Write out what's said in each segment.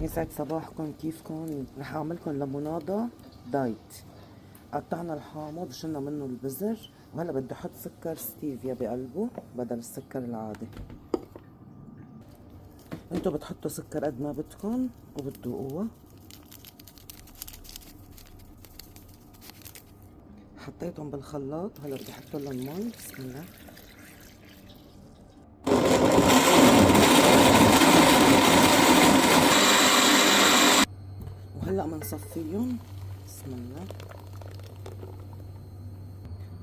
يسعد صباحكم، كيفكم؟ رح اعملكم ليمونادا دايت. قطعنا الحامض وشلنا منه البذر، وهلا بدي احط سكر ستيفيا بقلبه بدل السكر العادي. انتو بتحطوا سكر قد ما بدكم وبتذوقوها. حطيتهم بالخلاط، هلا بدي احط لهم مي. بسم الله. وهلا بنصفيهم. بسم الله.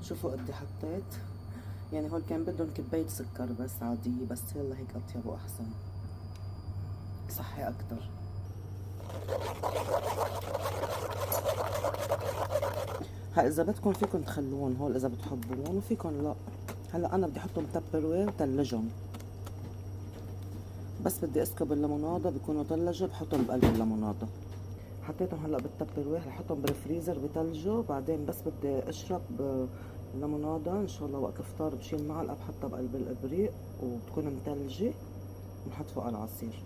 شوفوا قد حطيت، يعني هول كان بدهم كباية سكر بس عادية، بس يلا هيك أطيب وأحسن، صحي أكتر. إذا بدكم فيكم تخلوهم هول إذا بتحبوهم، وفيكم لا. هلا أنا بدي أحطهم تبر وير وتلجهم، بس بدي أسكب الليمونادة بيكونوا طلجوا بحطهم بقلب الليمونادة. حطيتهم هلا بالتبر وير، رح احطهم بالفريزر بتلجوا، بعدين بس بدي اشرب الليمونادة ان شاء الله وقت الفطار بشيل معلقة بحطها بقلب الابريق وبتكون متلجة، بنحط فوقها العصير.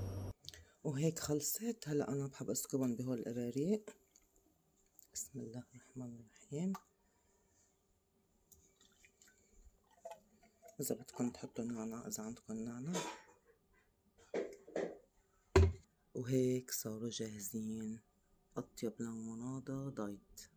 وهيك خلصت. هلا انا بحب اسكبهم بهول القراريق. بسم الله الرحمن الرحيم. اذا بدكم تحطوا نعناع اذا عندكم نعناع. وهيك صاروا جاهزين، اطيب ليمونادة دايت.